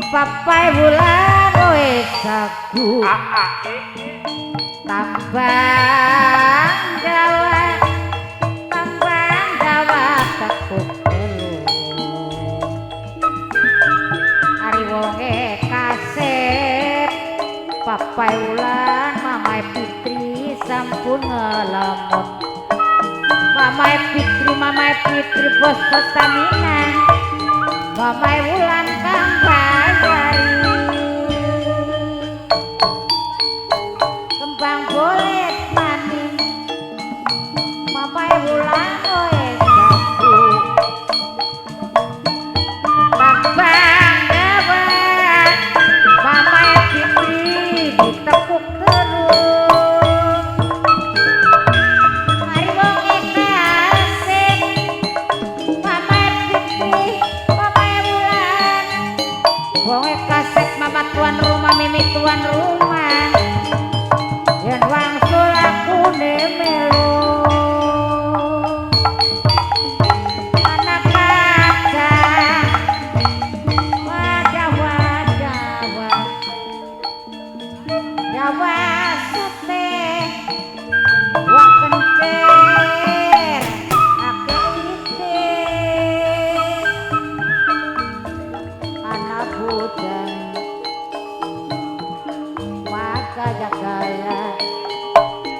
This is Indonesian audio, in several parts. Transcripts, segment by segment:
Papai bulan wis sagu tambang dawa tekuk telu ari wonge kasep papai bulan mamai Fitri sampun ngelamut mamai Fitri bos Pertamina mamai bulan kang kembang bolet maning mamai bulan wis sagu tambang dawa mamai Fitri ditekuk terus mari wong kasep mamai Fitri mamai bulan wong kasep mama tuan rumah mimi tuan rumah yen wangsul aku melu anak kaca Jawa sute wak kencer ake ite anak budang maka jagaya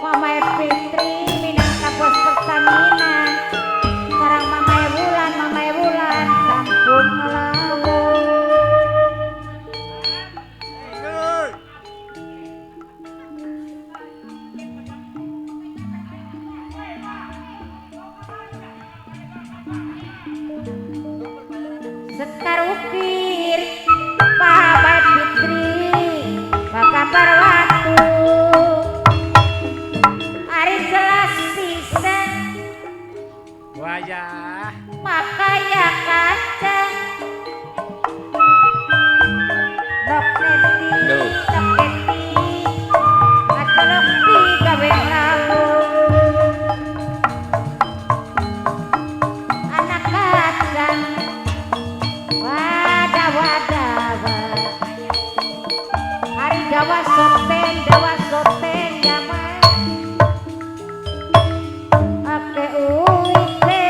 mamai Fitri minangka bos Pertamina sareng mamai bulan sampun ngelamun sekar ukir mamai Fitri kabar waktu hari jelas pisan wajah maka ya kaca nok neti acolok di gawe lamun anak kaca wadah hari dawa soten damai ake uite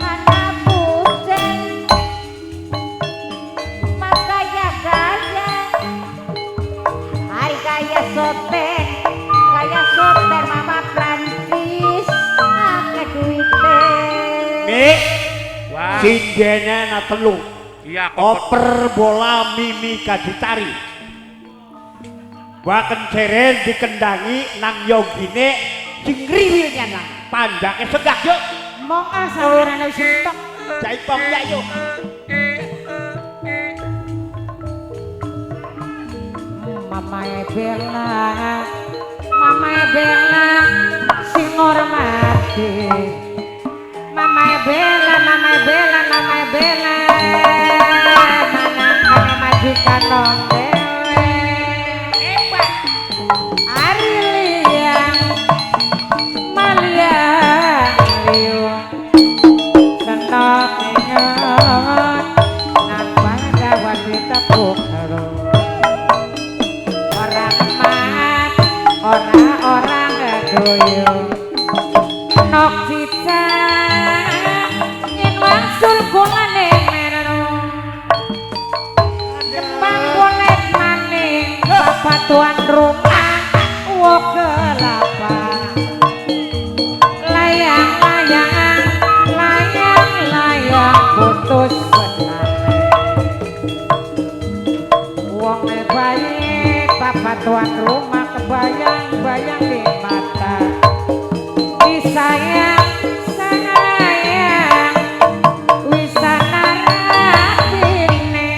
anak puceng maka ya gaya hari gaya soten mama Prancis ake duite singgene na telu iya oper bola mimi kaditari waken ceren dikendangi nang yogine sing riwilnya nang pandake segak yuk mong saweran wis entek jaipong ya yuk mamae Bella sing ngormati mamae Bella manang majikan nong dewe ari liang maliang liung senok ingat nang pada wanita pukaro orang mat orang doyong nok cicak yen wangsul kulane melu kembang bolet maning bapak tuan rumah wo kelapa layang putus benane wong bayi bapak tuan rumah kebayang-bayang di mata disayang wisana ratine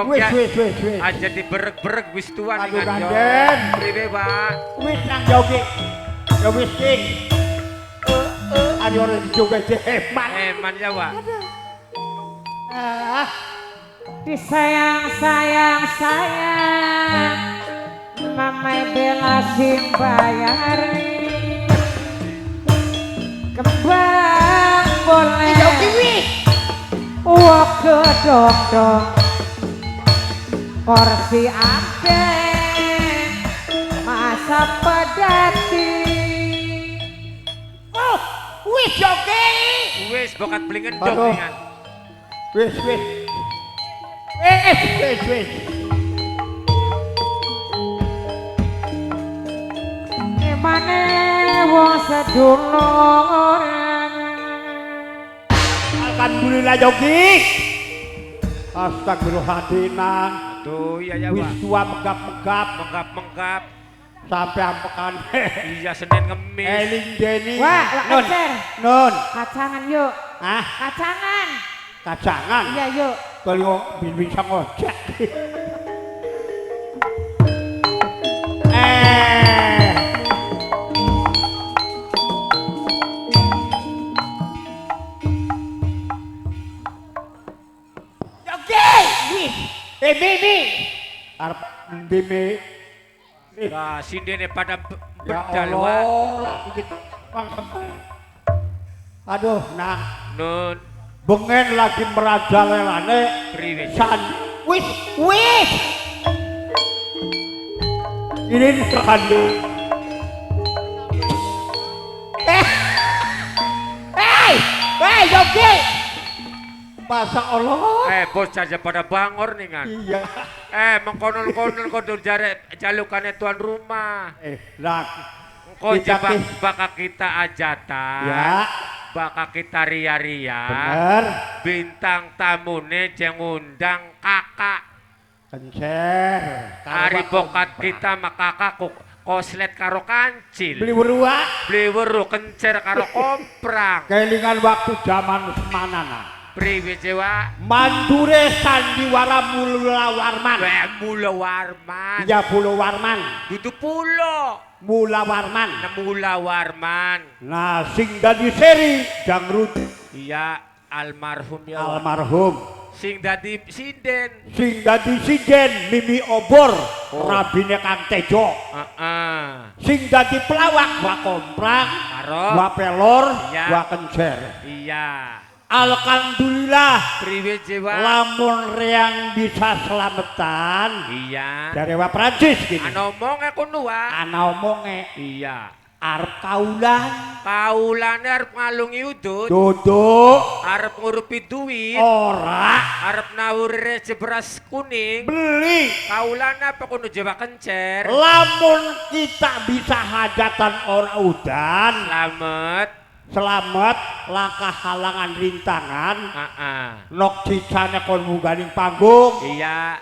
Kok Wis ya wis. aja diberek-berek wis tuan Aduh, dengan yo. Raden. Priwe, Pak? Wis nang jogi. Ya wis king. Ari ora dijogo hemat. Eman ya, Pak. Ah, disayang sayang sayang Mama bela simbayari kembang boleh uang kedong-dong kursi ade masa pedati oh, wis jogi. Wis bokat blingan Aduh. dong dengan. Wis. Wis. gimana wong sedulur Alhamdulillah jogi. Astagfirullahaladzim. Aduh, iya ya, Wis Pak. tua megap-megap Menggap-menggap. sampai ampekan. Iya Senin Kemis. Eling Deni. wah Nun. Ecer Nun. kacangan yuk Ah, kacangan kacangan. iya yuk Kalau bisa ngojek. Bibi. Arep Bibi. Nah, sindene pada Ya bedal, Pak. Allah. Aduh, nah. Nun, Bengen lagi merajalelane. priwe. San. Wis. Ini terkandung. Yogi. Masa Allah. Bocah aja pada bangor nih kan. Iya. Mengkonon-konon kodur jalukane tuan rumah. Lah. Engko Kita jebak ki- bakal kita ajatan. Ya. Bakal kita ria-ria. Bener. Bintang tamune jeng undang kakak. Kencer. Hari bokat kita mak kakak koslet karo kancil. Beli berua. Beli weru kencer karo komprang. Kelingan waktu zaman semanana. Priwe Jawa. Mandure sandiwara Mula Warman. Mula Warman. Iya Pulau Warman. Dudu pulo. Mula Warman. Mula Warman. Nah, sing dadi seri Jangrut Iya almarhum ya. almarhum. Sing dadi sinden. Sing dadi sijen Mimi Obor, Oh. rabine Kang Tejo. Sing dadi pelawak wa komprang, Karo. wa pelor, Iya. wa kencer. Iya. Alhamdulillah Priwe Jawa. lamun reang bisa selamatan Iya. dari wa Prancis gini. Ana omonge kono wae. Ana omonge Iya. arep kaulan, Kaulane arep ngalungi udut. duduk Arep ngurupi duit. ora Arep nawuri rece beras kuning. beli. Kaulane apa kono Jawa kencer. Lamun kita bisa hajatan ora udan, selamat langkah halangan rintangan. Nok cicane kon muganing panggung. Iya.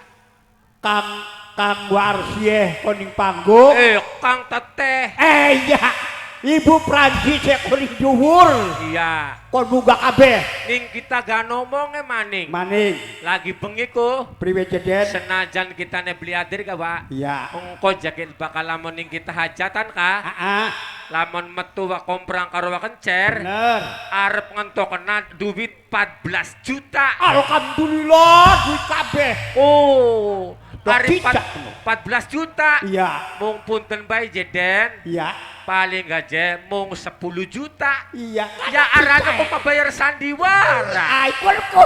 Kang Warsieh koning panggung. Kang Teteh. Iya. Ibu Prancis koning dhuwur. Iya. Kon muga kabeh. Ning kita gak ngomongnya maning. Maning. Lagi bengi ku. Priwe jeden? Senajan kita ne beli adir ka, Pak. Iya. Engko jakin bakal lamun ning kita hajatan ka. Heeh. Lamun metu wa komprang karo wa kencer. Bener. Arep ngentokna duit 14 juta. Alhamdulillah duit kabeh. Oh. Dok Hari cicak. 14 juta. Iya. Mung punten bae jeden. Iya. Paling gaje mung 10 juta. Iya. Ya arane kok membayar sandiwara. Ay, kulku.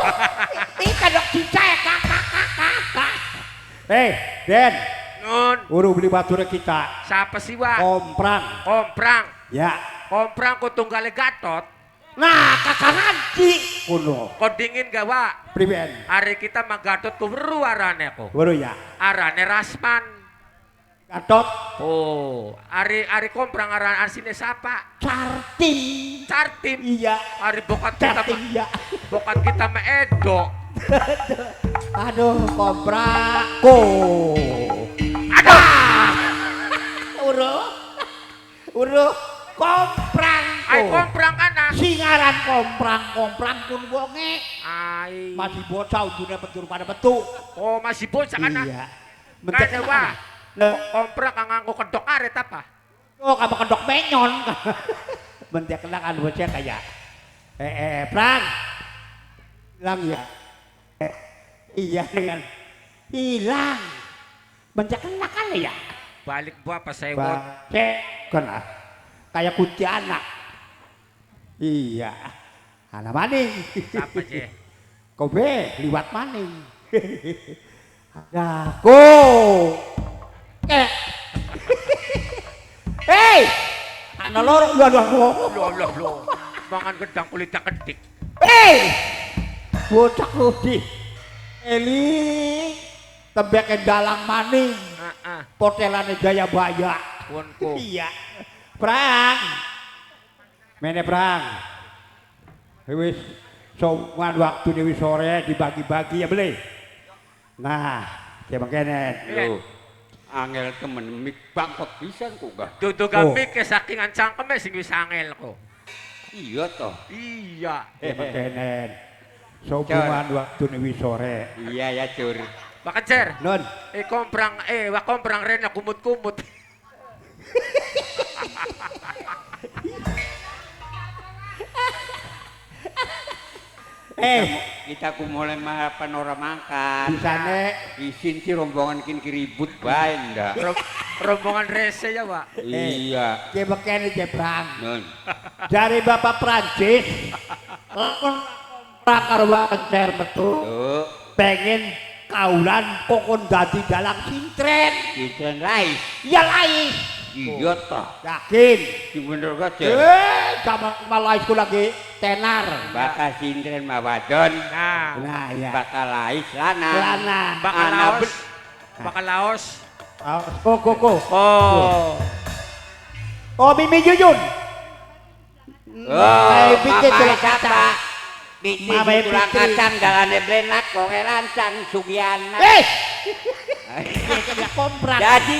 Ika dok cicak kakak. Den. Nun, Uru beli bature kita. siapa sih wa? Komprang. Komprang. Ya. Komprang ku tunggale Gatot. Nah, kakak nanti. Kuno. Kok dingin gak wa? Priben. Hari kita mah Gatot ku weru arane ku. Baru ya. Arane Rasman. Gatot. Oh, hari komprang arane asine siapa? Cartim. Cartim. Iya. Hari bokat kita Cartim mah, iya. bokat kita mah Edo. Aduh, komprako. Aduh. Uru. Komprang. Ay komprang ana. singaran komprang kun wonge. Ay. Masih bocah udune petur pada betu. Oh, masih bocah kan? Iya. Kada wah. Nah, Komprak kang nganggo kedok arit apa? oh kamu kedok menyon. Bentek kena kan bocah kayak. Prang. Hilang ya. Iya kan. Hilang. Bentek kena kan ya. Balik buah pas sewot. Kan kayak kuntilanak. Iya. Anak maning. Siapa sih? Kobe liwat maning. Ada go. Hei. Anak loro Loh. Mangan gedang kulitnya kedik. Hei. Bocah ludi. Eli. Tebeke dalang maning. Heeh. Potelane Jayabaya. Wonku. Iya. Prang. Mene prang. Wis sowan waktu dewi sore dibagi-bagi ya beli. Nah, ya makene. Lho, angel temen mik bangkot pisan kok gak. dudu gambik ke sakingan cangkeme sing wis angel kok. Iya toh. Iya. Ya makene. Sowan waktu dewi sore. Iya ya cur. Bakacer. Nun. Wa komprang rene kumut-kumut. Kita ku mulai mah panorama makan. Di sana Isin si rombongan kin kiribut bae ndak. Rombongan rese ya, Pak. Iya. ya makene jebrang. Nun. Dari Bapak Prancis. Lakon karo Bapak betul. Tuh. Pengen kaulan kokon dadi dalang sintren. Kitchen rice. Ya lain. Iya toh. Yakin. Sing bener gak cur. Sama malaisku lagi tenar. Bakal sindren mah wadon. Nah, Nah ya. Bakal lais lanang. Lana. bakal Anak laos. Bakal laos. Koko. Oh. Oh Mimi Yuyun. Oh, bikin mama tulang siapa? kacang. Bikin Mama tulang Fitri. kacang dalane blenak kok lancang Sugiana. Ya komprak. Jadi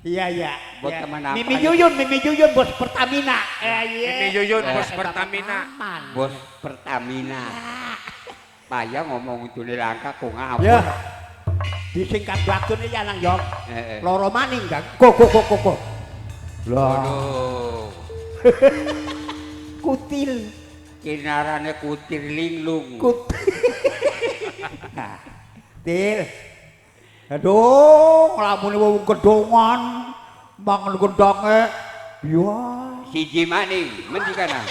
Iya. Buat teman apa Mimi ya? Yuyun bos Pertamina. Ini Yuyun bos Pertamina. bos Pertamina. Payah ngomong itu langka kok ngapa. Ya. Disingkat batune ya nang Yong. Eh. Loro maning kan. Koko. Lah, Aduh. kutil. Kinarane kutir linglung. Til. Aduh, lamun wong gedongan mangan gedonge. Ya, Siji maning, mendi kana?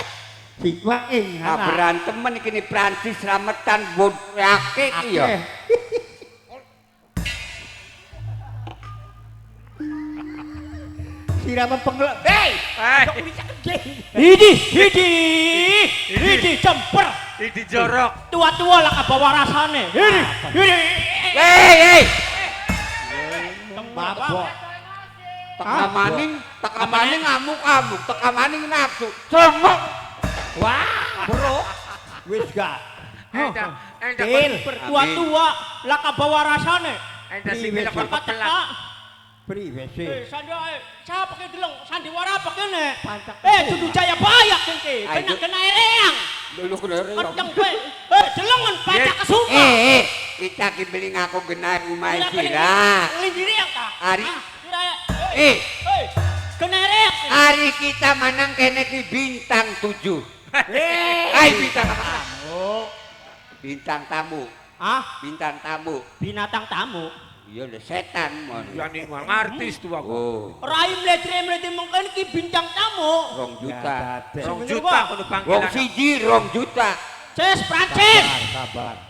si waing Ah berantemen iki ni Prancis slametan bodake iki ya. Sirama pengelak. Hei, Hidi cemper. Ini jorok. Tua-tua lah kebawa rasane. Hidi. Hei. mabok. Teka maning ngamuk-ngamuk, teka maning nafsu. Cengok. Wah, bro. Wis gak. Enda Til. Tua-tua lah kebawa rasane. enda sing bilang pelak. Teka. Priwe sih. Sandi siapa ke deleng sandiwara apa kene? Pancak. Dudu Jayabaya kene. Kena ereang. Dulu kene. Kenceng kowe. Delengan pancak kesuka. Kita ki beli ngaku genah umay sira. Lindiri yang ta? Ari. Kena ereang. Hari kita menang kene ki bintang 7. Ai bintang tamu. Bintang tamu. Bintang tamu. Binatang tamu. Iya le setan mon. Yani ngartis tuh aku. Oh, Rai mledre mungkin ki bintang tamu. 2 juta. 2 juta kudu Wong panggilan. siji 2 juta. Ces Prancis. Sabar.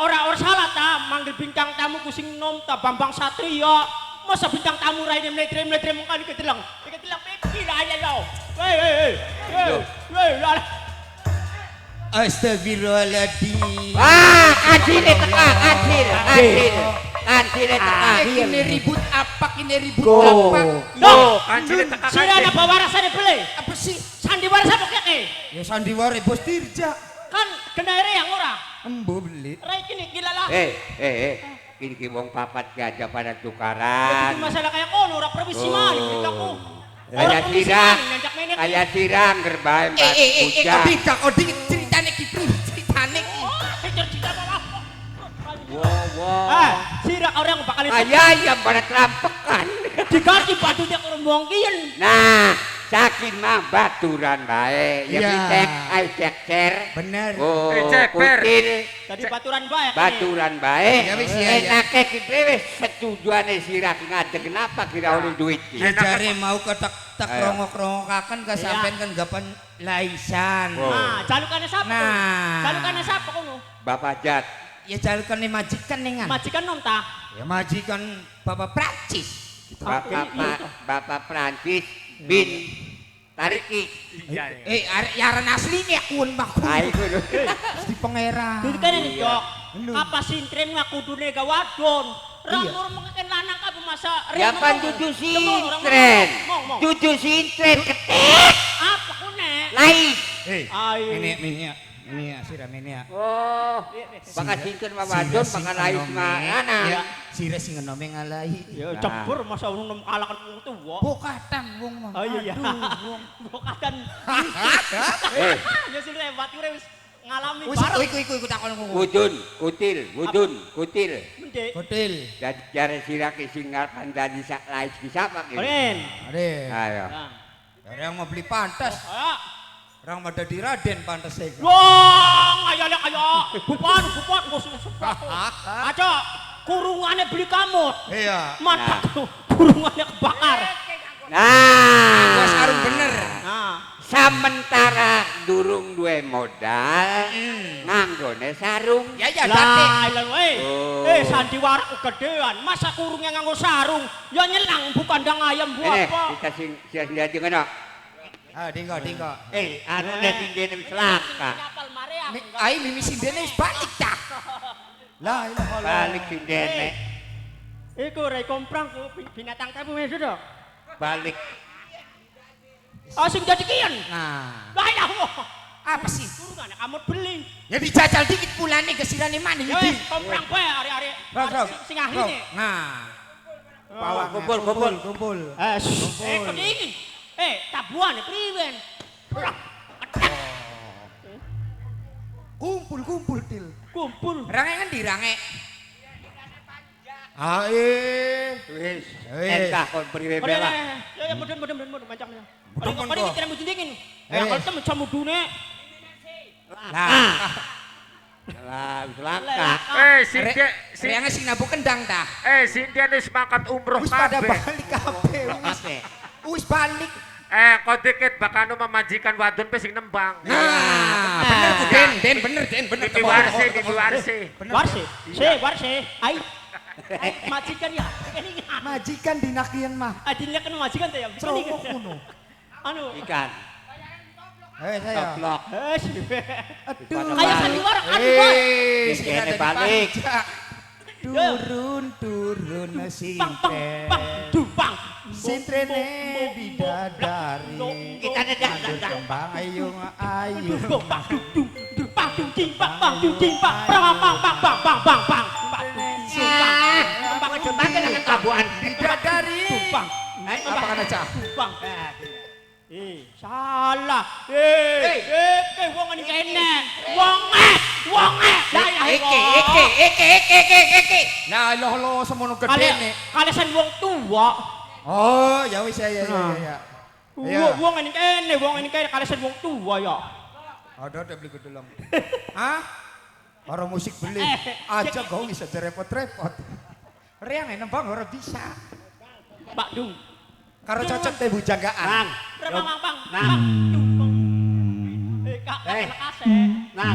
Ora salah ta manggil bintang tamu ku sing nom ta Bambang Satrio. Masa bintang tamu rai mledre mungkin ki deleng. Iki deleng iki lah ya lo. Hei. Astagfirullahaladzim. Acile teka, acile teka. Ini ribut apa? Ini ribut Go. apa? Loh, kancile teka Sira ada bawa rasane beli. Apa sih? Sandiwara sapa keke? Ya sandiwara bos Tirja. Kan kena ereang ora. Embo beli. Rai kini gila lah. Ini ki wong papat gajah pada Jadi tukaran. masalah kayak kono ora permisi maling aku. Kayak sirang. Kayak sirang gerbae Mbak Bujang. Bida kodi ceritane ki ceritane ki. Cerita apa? Wow. Sirah orang bakal Ayam pada terampekan. diganti batunya ke rombongin. Nah, saking mah baturan bae. Ya Iya. cek, ayo cek cer. Bener. Oh, ceper. kutil. Tadi baturan baik. Baturan bae. Ya wis, ya, ya. Enake ki dhewe setujuane sirah ki ngadeg kenapa kira oleh duit ki. Ya jare mau ketek tek Ayo. rongok-rongokaken kesampean kan gapan laisan. Oh. Nah, jalukane siapa? Nah. Jalukane siapa kono? Bapak Jat. Ya jalukane majikan nengan. Majikan nom ta? Ya majikan Bapak Prancis. Bapak Prancis bin Tariki. Arek yaran asline kun mah kun. Ayo kudu. Di pangeran. Itu kan ini Iya. dok. Lu. Apa sintren mah kudune gawadon. Orang Iya. nur mengken lanang ka masa Ya pan cucu sintren. Cucu sintren ketek. Apa kune? Lain. Ayo. Ini ya sira ini ya. Oh, baka sintren mah wadon baka lain mah Ya, sira sing ngenome ngalahi. Ya cebur masa unung kalakan wong tuwa. Bokatan wong mah. Oh iya. Aduh, wong. Bokatan. Eh, Ya sing lewat kure wis ngalami Wis bareng. iku takon wong. wudun, kutil. Mendek. Hotel. Jadi jare sira ki sing ngarepan dadi sak lain ki sapa ki? Keren. Ade. Ayo. Nah. Orang mau beli pantas. Ayo. Orang mau dadi Raden pantas saya. Wong, ayo. Bupan, musuh. Aja, kurungannya beli kamut. Iya. Mantap tuh, kurungannya kebakar. Gua Nah, sarung bener. Nah, sementara durung duwe modal, nganggone sarung. Ya dadi. Oh. sandiwara kegedean. Masa kurungnya nganggo sarung? Ya nyelang bukan dang ayam buah Ini apa. kita sing dadi ngono. Ah, dingko. Anu dadi dene wis langka. Kapal mareang. Ai mimi sindene wis balik dah. La ilaha illallah. Balik sing dene. Iku rek komprang ku binatang kamu wis sudah. Balik. Oh sing jadi kian. Nah, Lah ya Allah. apa sih? Kurungannya kamu beli. Ya dijajal dikit pulane kesirane mana Ya iki. wis komprang bae ari-ari. Sing ahline. Nah, Bawa kumpul. Kok dingin? Tabuan priwen. kumpul til. Kumpul. Range ngendi range? Wis. Entah kon priwe bela. Ya mudun macamnya. Mudun, Kalau kok. kita mudun dingin. Eh. Kalau kita macam mudune. Nah, Lah, wis langka. range sing nabu kendang dah. Sindian wis mangkat umroh Wis pada kabeh. balik kabeh wis. Wis balik. Kok dikit bakal memajikan wadon pe sing nembang. Nah, bener ku Den, bener Diwarsi. Warse. Ai. Majikan ya. Ini Majikan dinakian mah. adilnya kan majikan tuh ya. Cerokok kuno. Anu. Ikan. Saya. Toplok. Aduh. Kayak sandiwara anu boy. Kene balik. Turun Pang sinten. dupang. Sintrene bidadari. Kita nedak. Kembang ayo. Bidadari. Apa kana cah? Salah. Wong ini kene. Wong. Eke. Nah, lo semono gedene. Kalesan wong tua. Oh, ya wis ya. Wong ini kene kalesan wong tua ya. Ada beli gedulong. Hah? Orang musik beli. Aja kau bisa repot-repot. Riang nembang ora bisa. Pak Dung. Karo cocok teh bujanggaan. Nah,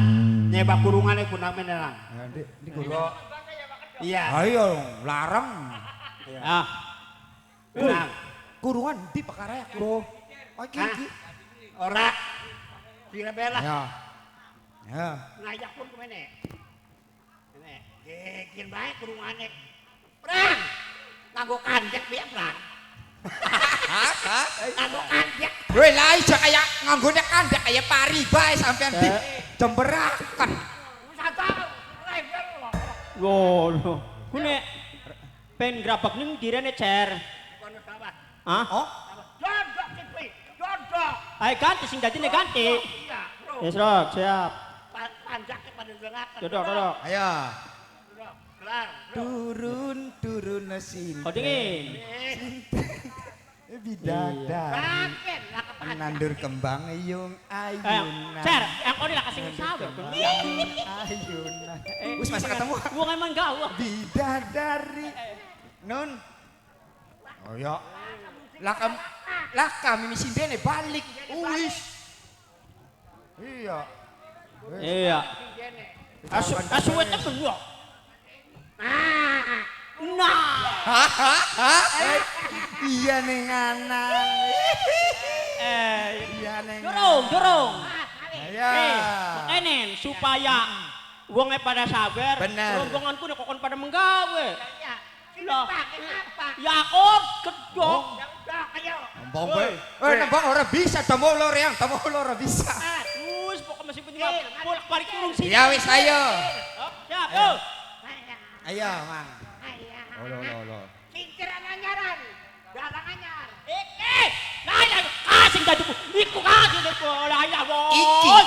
nyebak kurungannya kunamen nang. Di guru. Iya. Ayo larang. Ah. Nang. Kurungan di perkara ya, Bro. Oke. Ora. Sira bela. Ya. Ngajak pun kemene. Kene. Gekin bae kurungane. Perang. Nganggo kanjek piye, Perang? Nganggo kanjek. Woi, lah aja kayak nganggone kandek kayak pari bae sampean di jemberakan. Loh. Kune pen grabak ning direne cer. Kono sawah. Hah? Oh, Ayo ganti sing dadine ganti. Iya, bro. Wis rok, siap. Panjake pada dengaken. Dodok. Ayo. Kelar. Turun mesin. Kok dingin? Bidadari. Raken lah kepanjang. Menandur kembang yung ayunan. Cer, yang kau lah kasih sabar. Ayunan. Wis masa ketemu. Wong emang gawe. Bidadari. Nun. Oh ya. Lah kami misi dene balik. Wis. Iya. Iya. Asuwe temen yo. Nah. Iya neng anak. Iya neng. Dorong. Ya. Enen supaya wonge pada sabar. Bener. Rombonganku nek kokon pada menggawe. Iya. Lah. Kenapa? Yakob gedok. Ya udah, ayo. Nembang kowe. Nembang ora bisa tomo lor yang tomo lor bisa. Wis pokok masih penting bolak-balik turun sini. Ya wis ayo. Siap, yo. Ayo, Mang. Ayo. Lo. Singkiran anyaran. Darang anyar. Sing dadi iku kasih deko lah ya wo.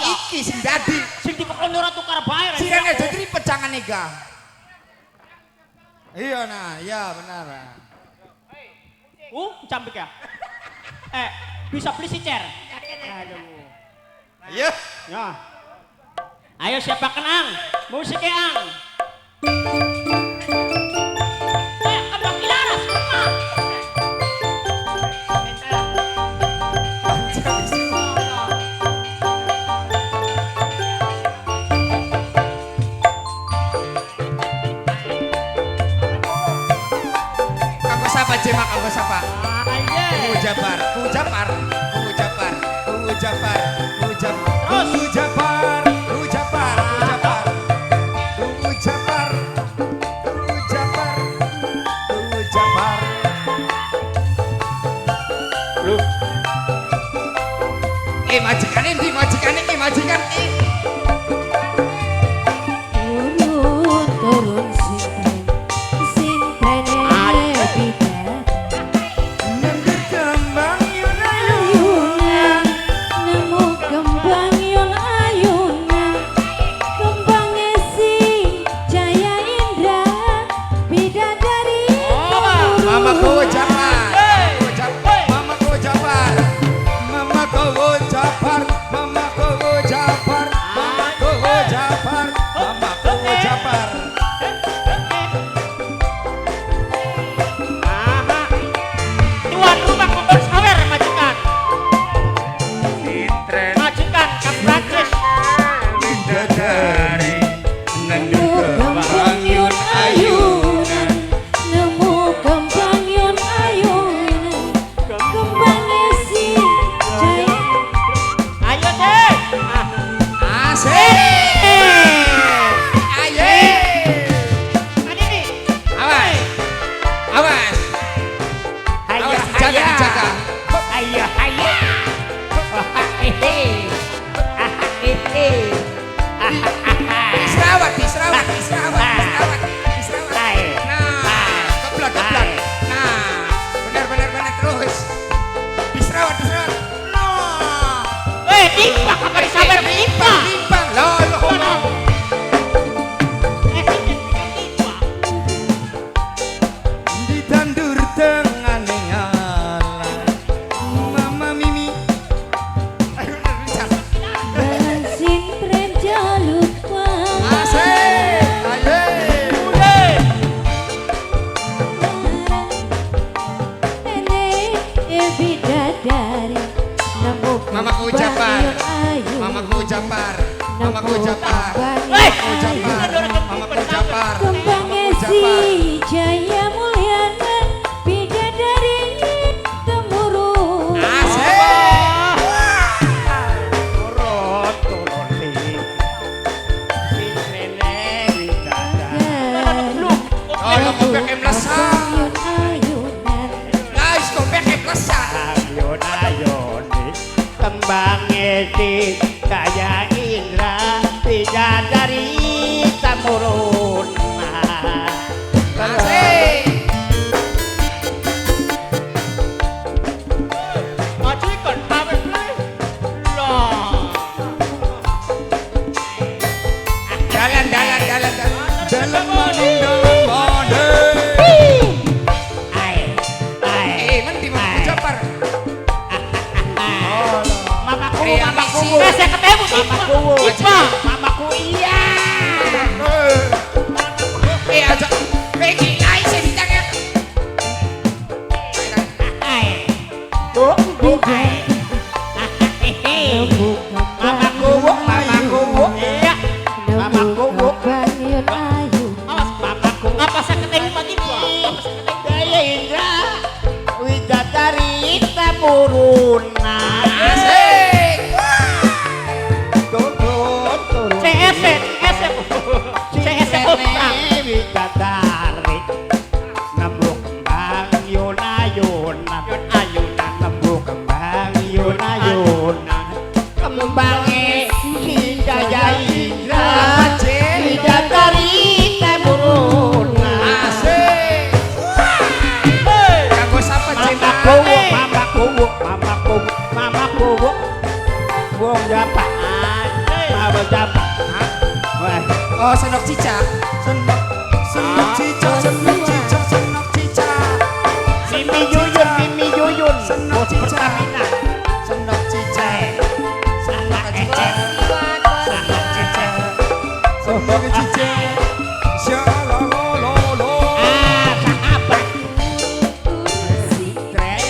Iki sing dadi. Sing dikon ora tukar bae. Sirene jadi pecangan ega. Iya nah, iya benar. Campik ya. Bisa beli si cer. Aduh. Ayo. Ya. Ayo siapa kenang? Musiknya ang. Kembang ilaras semua. Kamu siapa Jemak? Kamu siapa? Ayo. Japar. Majikan Turun sing trene bida Nembir kembang yun ayunan nemu kembang yon ayunan kembangnya si Jaya Indra bidadari Mamaku Japar. Mamaku Japar. Mamaku Japar. Mamaku Japar. Mamaku Japar. Mamaku Japar. Tuan rumah kokon sawer majikan. Sintren Majikan ke Prancis. Bidadari. nemu kembang yon ayunan nemu kembang yon ayunan kembangnya si Jaya Ayo deh. Asik. Ayo. Awas. Awas. Awas dijaga. Ayo. Serawat. Nah, keblak. Nah, benar terus. Diserawat. Nah. Timpah apa sawer timpah. Limpang. Loh. Ditandur tengah nengalan. Mama Mimi. Ayo, Richard. Bensin tren jaluk Asik. Ayo. bidadari nemu Mamaku kembang Japar. yon ayunan Mamaku Japar. nemu kembang Mamaku Japar. kembangnya si Jaya Mulyana bidadari temurun Asik. Turun Kalau kopek yang melesat. yon ayunan Guys, kopek yang melesat. Ayun kembangnya si Jaya Indra bidadari temurun. Asik. saya ketemu Mamaku iya. Aja. Pegi naik sih bintangnya. Mamaku bayun ayu. Awas mamaku. Apa saya ketemu tiba? Apa saya ketemu? Daya Indra Widadari Tapuruna. Asik. Turun. CS utang. Widadari nembuk kembang yuna-yunan. Ayunan nembuk kembang yuna-yunan. Kembangnya si Daya Indra Widadari Tapuruna. Asik. Kanggo sapa Mamaku. Wong Japak. Mama Japak. Wah. Oh, senok cicak. Senok cicak. Mimi Yuyun. Senok Bos cicak. Pertamina. Senok cicak. Sangat ecek. Sangat cicek. Senok cicak. Syalalololo. Sahabat. Keren.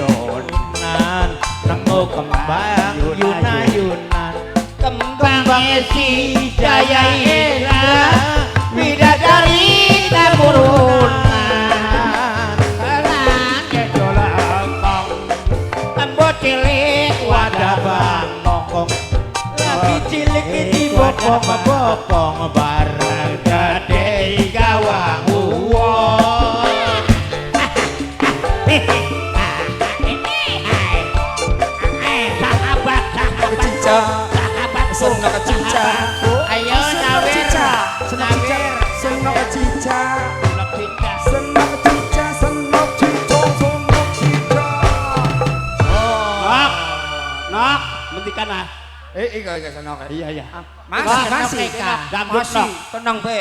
Yuna-yunan. Nemu kembang yuna-yunan. Kembangnya si Jaya Indra Widadari Taburunan. Tenang jolongkong tembok cilik wadah bangkong. Lagi cilik ini bokong barang gede gawang uwong. Sahabat Cicak. Senok cicak. ayo nawir Senok cicak. Senok cicak. Senok cicak. Senok cicak. Senok cicak. Senok cicak. Nok mentikan ah. Iya senok. Iya. Masih. Dangdut Masih. nok. Tenang be.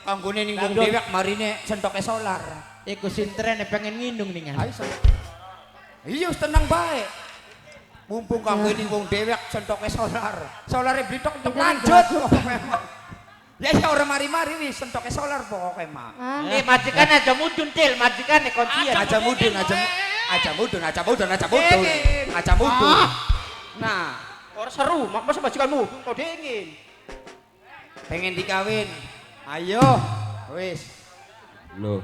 Kanggone ning wong Dangdut. dewek marine sentoke solar. Iku sintrene pengen ngindung nih Ayo senok. Iya tenang bae. Mumpung kanggone ning wong dewek sentoke solar. Solare blitok untuk lanjut. Ya ora mari-mari wis sentoke solar pokoke mah. Majikan aja mudun til, majikan kuncian. Aja mudun. Nah, Orang seru, masa majikanmu kau dingin. pengen dikawin. Ayo, wis. Loh,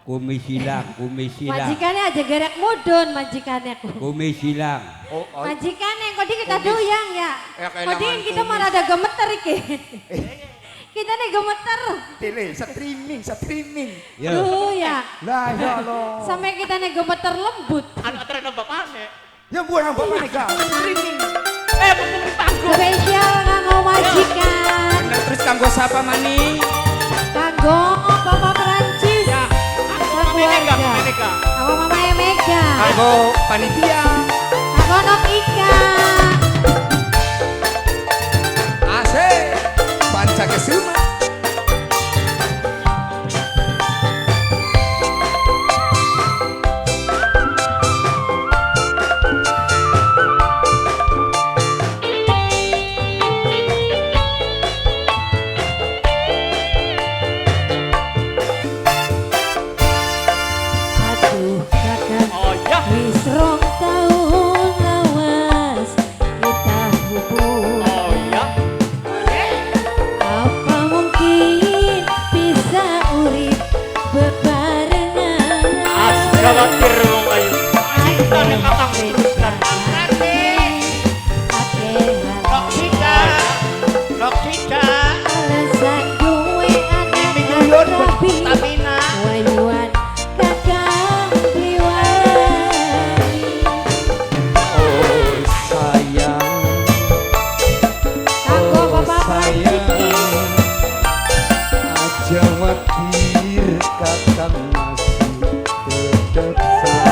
kumisilang. Majikannya aja gerak mudun majikannya ku. Kumisilang. Oh, Majikannya kok di kita doyang ya. Ya, kehilangan Kok kita kumis. malah ada gemeter iki. Kita nih gemeter. tele streaming. Yo. Duh ya. Lah ya Allah. Sampai kita nih gemeter lembut. Anak antara bapaknya. Ya buat apa nih kak? Streaming. Mungkin tangguh. Spesial kanggo majikan. Nah, terus kanggo siapa mani? Kanggo Papa Perancis. Mama Mega. Kanggo Mama Mega. Kanggo panitia. Kanggo Nok Ika. Asik. Pancakesuma. Aduh kakak. Oh ya. Wis rong tahun lawas kita hubung. Oh ya. Apa mungkin bisa urip bebarengan? Khawatir wong ayu. Cinta ning kakang teruskan. Noksika. Alasan gue anak Yuyun tapi Pertamina. wayuan kakang priwari. Oh sayang. Kanggo Bapak Panjiki. Aja watir kakang masih tetep sayang.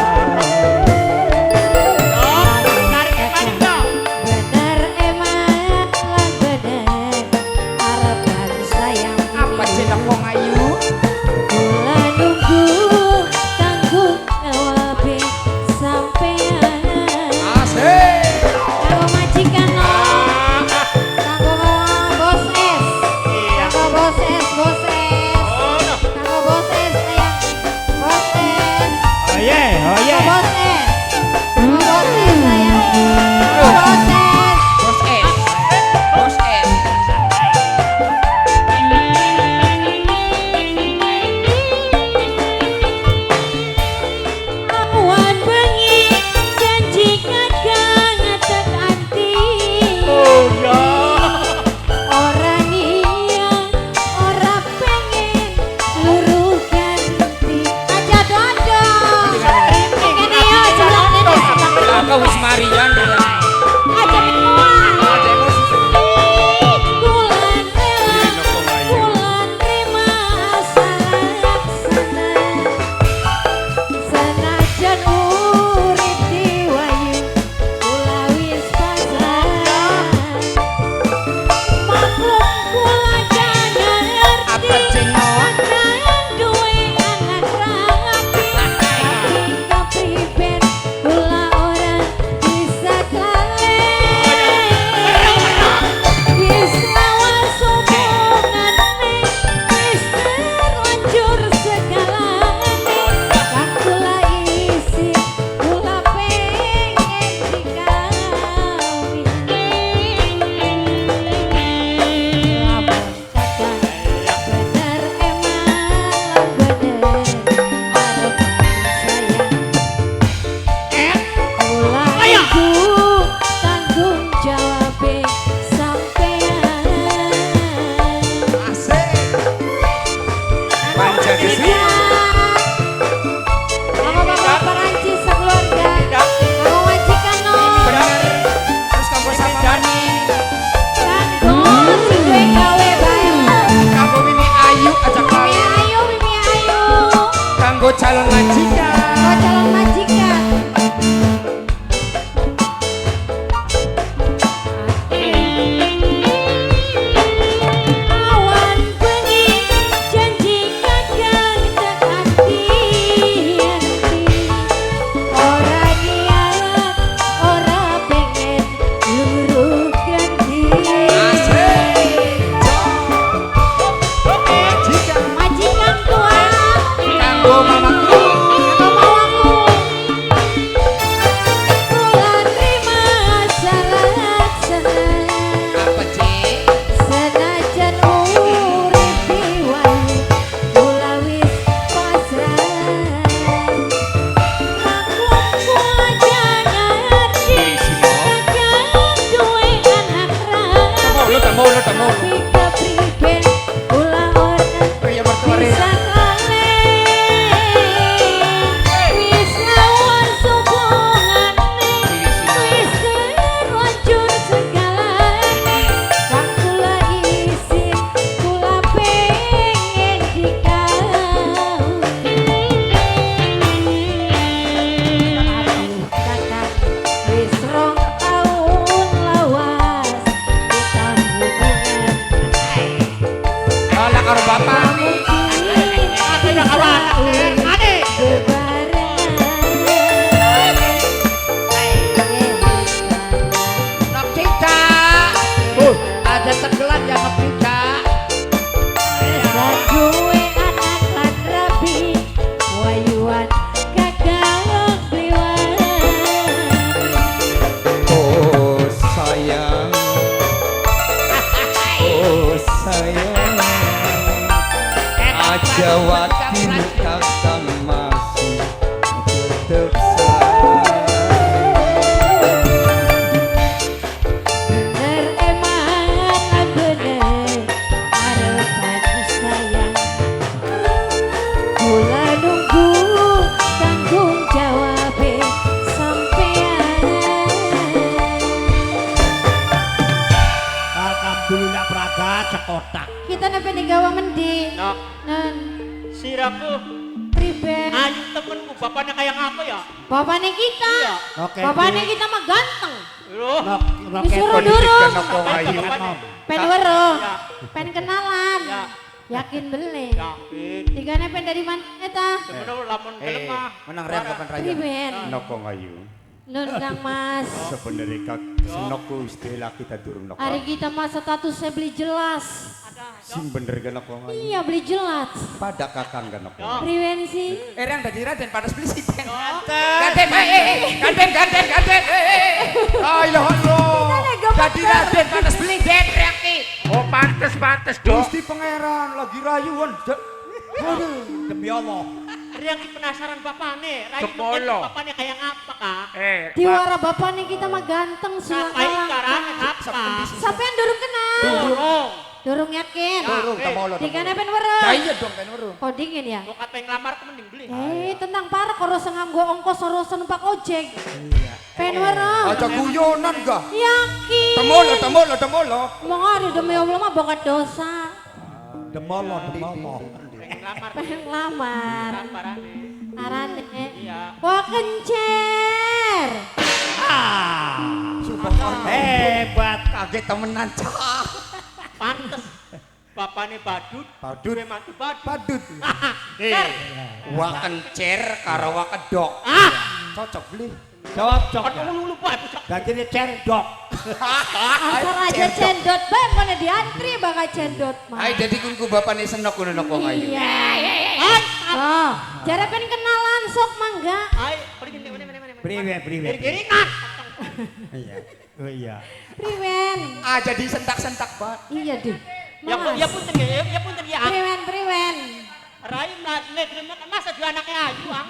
Lala karo bapak. Ate na kawan. Ate. Nok cica. Ada tenggelam ya nok cica. Gue anak lan rabi wayuan kagawang bliwat. Oh sayang. Oh sayang. Aja waktu kakang masih tetap Bener emang bener harapan sayang. Kula nunggu tanggung jawab sampean. Alhamdulillah Praga cekotak. Kita nepe gawa mendi. Nok, Nan siraku. priben. Ayo temenku, bapaknya kayak apa ya? Bapaknya kita. Iya. Oke. Bapaknya kita mah ganteng. Loh. Nok Disuruh politik durung. kan nok Bapaknya, ayu. bapaknya. Pen weruh. Ya. Pen kenalan. Ya. Yakin beli. Yakin. Tiga pen dari mana eta? Sebenarnya lamun gelem mah. menang rem kapan raya. Priben. Nokong ayu. Nun Kang Mas. Sebenarnya kak senokku istilah kita durung nok. Hari kita mah statusnya beli jelas. Sing bener kan nokong ayu. Iya beli jelas. Pada kakang kan nokong. Priben sih. Yang tadi Raden panas beli sih. Gaden, gaden. Ayo halo. Tadi Raden panas beli den reaksi. Oh pantes dong. Gusti pangeran lagi rayuan. Aduh, demi Allah. Yang penasaran bapaknya. Rayu Kepolo. bapaknya kayak apa kak? Diwara bapaknya kita mah ganteng Ngapain suara. karangnya apa? Siapa yang durung kenal? Dorong. Durung yakin. Durung tamolo. Tiga pen weruh. Iya dong kan weruh. Kok dingin ya? Mau kata yang ngelamar aku mending beli. Tentang parah kalau nganggo ongkos sorosan numpak ojek. Pen weruh. Aja guyonan ga. Yakin. Temolo. Mau ngari demi Allah mah bokat dosa. Demolo. Pengen ngelamar. Pengen lamar. Parahnya. Arane. Iya. Wah kencer. Hebat. Kaget temenan cah. Pantes. Bapaknya badut. Badut. Gue mantu badut. Padut. Ker. Waken cer karo wakedok. Cocok beli. Cocok. Kan lu lupa ya pucak. Gantinya cerdok. Asal aja cendot bang, mana diantri bakal cendot mah. Ayo jadi kunku bapaknya senok kuno nokong ayu. Iya. Oh, jare pen kenalan sok mangga. Ayo, pergi nih, mana. Priwe. Kiri-kiri Iya. Oh iya. Priwen. Ah jadi sentak-sentak banget. Iya deh. Ya punten ya. Priwen. Rayu negerinya kan masa dua anaknya ayu ang.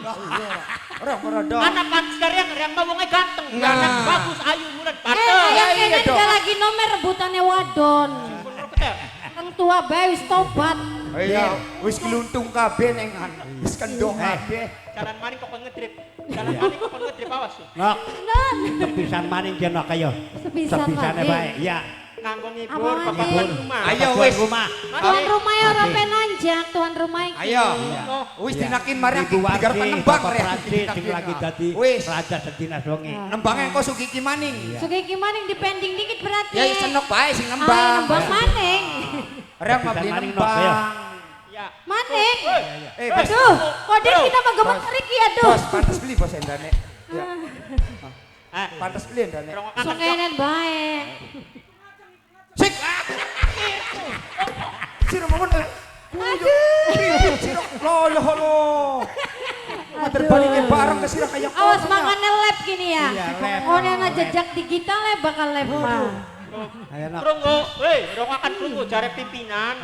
Orang merodok. Anak pantes dari yang bawangnya ganteng. Nah. Anak bagus ayu murid pantes. Yang iya kene dong. dia lagi nomor rebutannya wadon. Orang tua bae wis tobat. Iya, wis keluntung kabeh neng wis kendong kabeh. Jalan maning kok ngedrip. Jalan maning kok ngedrip awas tuh. Nok. Non. Kepisan maning jenok kayo. Sepisan Sepisane maning. bae. Iya. Nganggo ngibur Apa bapak maning? rumah. Ayo Tuan wis. rumah. Tuan rumah ya ora penanjak, tuan rumah iki. Ayo. Iya. Wis dinakin marang Ibu digar Warsi, penembang Bapak rek. Prancis sing lagi dadi Wis. raja sedina songe. Nembang engko sugiki maning. Sugi gimana yang dipending dikit berarti. Ya senok bae sing Ah, nembang. nembang maning. Rek mah beli Maning nok, ayo. nembang. Ya. Maning. Bos. Aduh, kode kita mah gemuk Riki aduh. Bos, pantas beli bos endane. Ya. Pantas beli endane. Rongokan Sungenen bae. Sik. Sira mohon. Aduh. Sira lo. Mater balik bareng ke sira kayak Awas makannya lab gini ya. Iya, lab. Oh, nena jejak digital ya bakal lab mah. Ayo nok. Krungu, rongokan krungu jare pimpinan.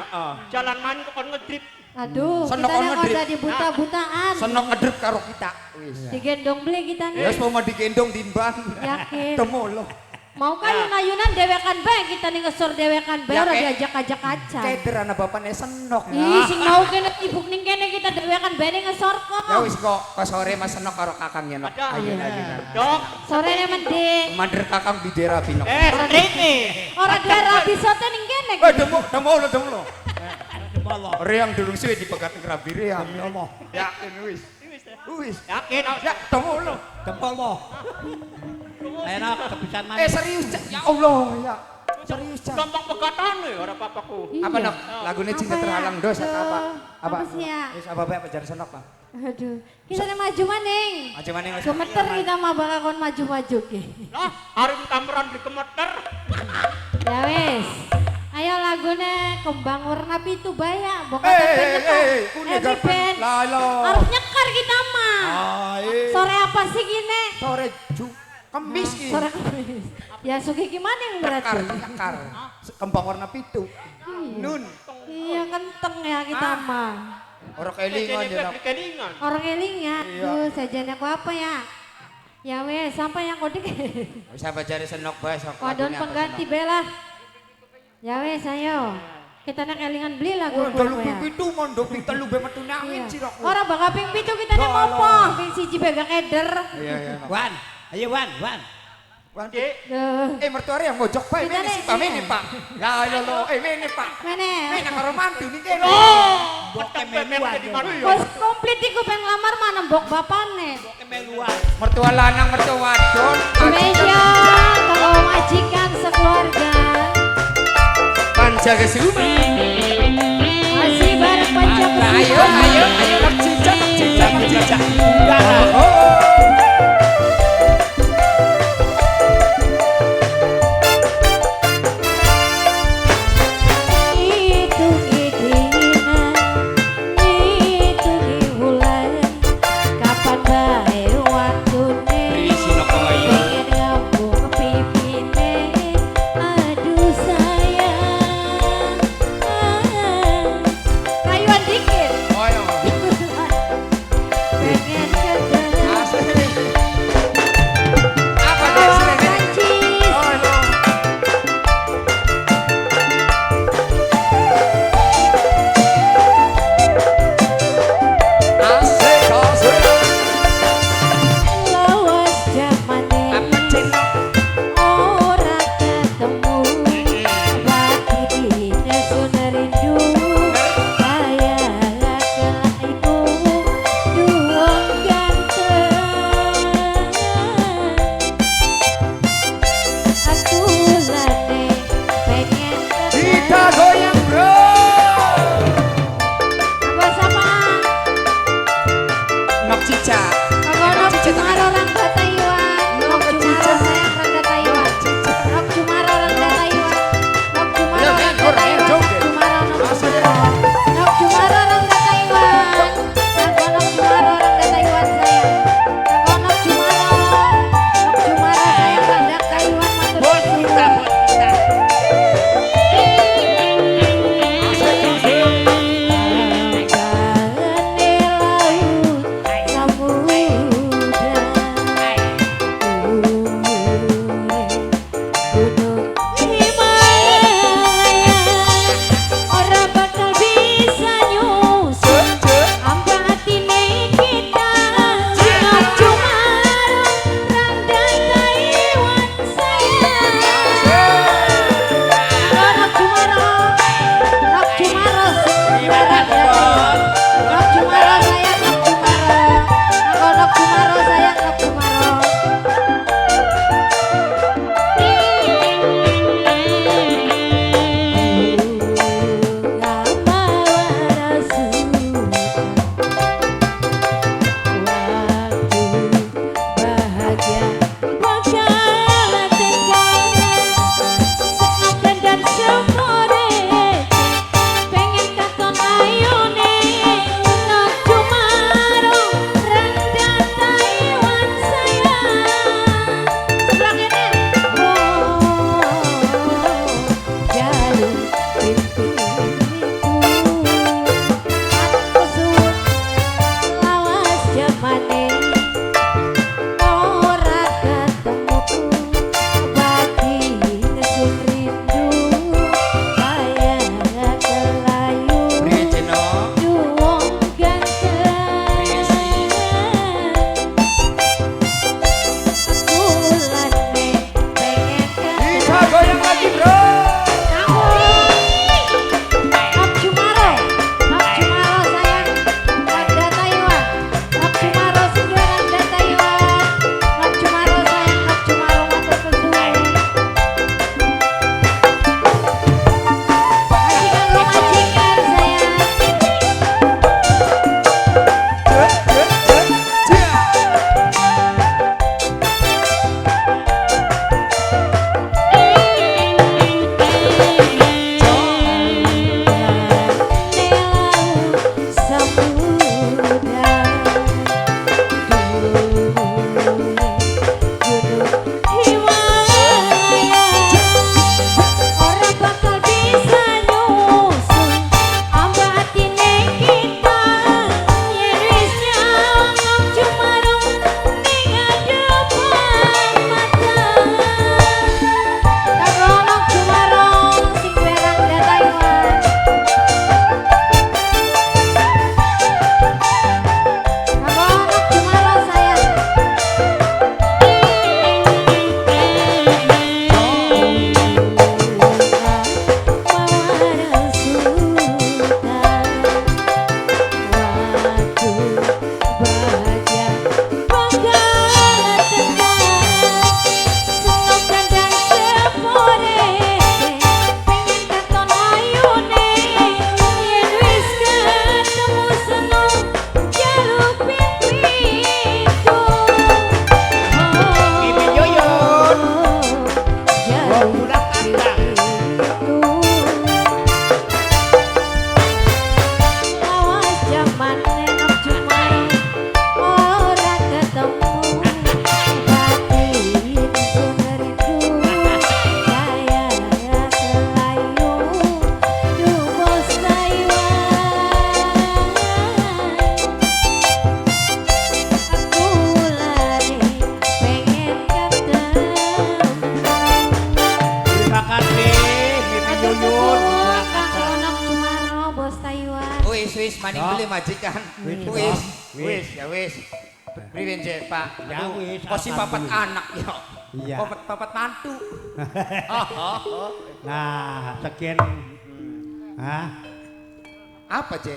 Jalan maning kok ngedrip. Aduh, Senok kita yang ngedrip. ada di buta-butaan. Senok ngedrep karo kita. Wis. Digendong beli kita Wis nih. mau digendong timbang. Yakin. Temu lo. Mau kayun-ayunan dewekan bae kita nih ngesor dewekan bae Ya, ora kayak- diajak-ajak aja. Kederana bapaknya senok. Ih, sing mau kene tibuk ning kene kita dewekan bae ning ngesor kok. Ya wis kok sore mas senok karo kakang ya nok. Ada. Ayo ayo. Dok. Sorene mending. Mandir kakang di daerah binok. Straight nih. Ora dua rabi sote ning kene. Demo lo. Reang durung suwe dipegat ngerabi reang. Ya Allah. Yakin wis. Wis. Yakin, Ya demo lo. Jempol mo. Ayo nok kepisan maning. Serius Cak. Ya Allah ya. Serius, Cak. Gampang pegatane ora papaku. Iya. Apa nok? Lagunya cinta Apa ya? terhalang dosa apa? Apa sih ya? Wis apa bae apa jar senok, Pak. Aduh, kita nih maju maning. Aja maneh wis. Gemeter kita mah bakal kon maju-maju ki. Lah, arep kameran di kemeter. Ya wes. Ayo lagune kembang warna pitu baya. Bokap nyekar. kune Happy band. Lah lo. Harus nyekar kita mah. Sore apa sih gini? Sore Kemis ki. Sore Kamis. Ya suki gimana yang berarti? Nyekar. Kembang warna pitu. Nun. Iya kenteng ya kita mah. Orang kelingan ya nok. Kelingan. Orang eling ya. Iya. Duh, sajiannya aku apa ya? Ya wes, sampai yang kodik. Wis apa jare senok bae sok. Kodon lagunya apa, pengganti senok. Bella. Ya wes, ayo. Kita nak elingan beli lagu Oh, kowe dalu ya. pitu mondo ping telu be metu angin Iya. sirok. Ora bakal ping pitu kita nih Lah, mopo, lah. ping siji bega keder. Iya iya. Nok. Wan, ayo Wan. Wan. Duh. Mertuari yang ngojok bae Kita mene nih, sih Pak sini. mene Pak. Ya ya lo, mene Pak. Mene. Mene karo mantu nih kene. Boke meluan. Bos komplit iku pengen lamar mana mbok bapane. Boke meluan. Mertua lanang mertua wadon. Meja kalau majikan sekeluarga. Panjaga suma. Masih bareng pancak Ayo nak cicak. itu kedinginan, itu di bulan. Kapan bae waktune? Berisi nok koyo. Pengen ngambung pipine. Aduh sayang, wis maning Ya. beli majikan. Wis, Wis, ya. wis, ya wis. Priwen je, Pak. Ya, Aduh, wis, kok si papat alhamdulillah. anak ya. Iya. Papat mantu. Nah, sekian. Hah? Apa, Je?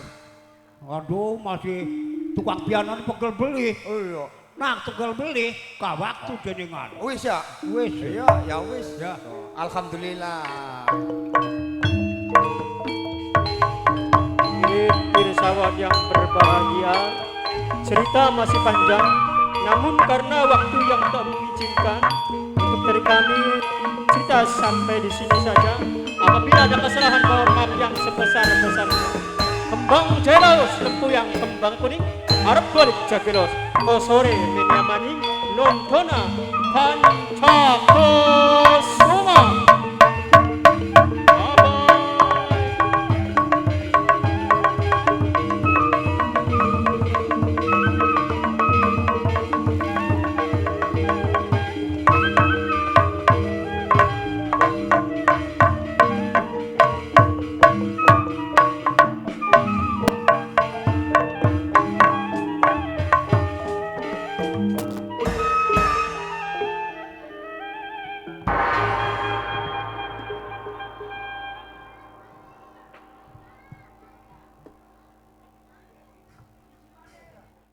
Aduh, masih tukang piano pegel beli. Oh iya. Nah, pegel beli, ka waktu jenengan. Wis ya. Wis. Iya, ya wis. Ya. Alhamdulillah. Pirsawan yang berbahagia, cerita masih panjang, namun karena waktu yang tak mengizinkan, untuk dari kami cerita sampai di sini saja. Apabila ada kesalahan, mohon maaf yang sebesar-besarnya. Kembang jelos, lempu yang kembang kuning, arep balik jagelos, sore meniamani, nondona, pancakosoma.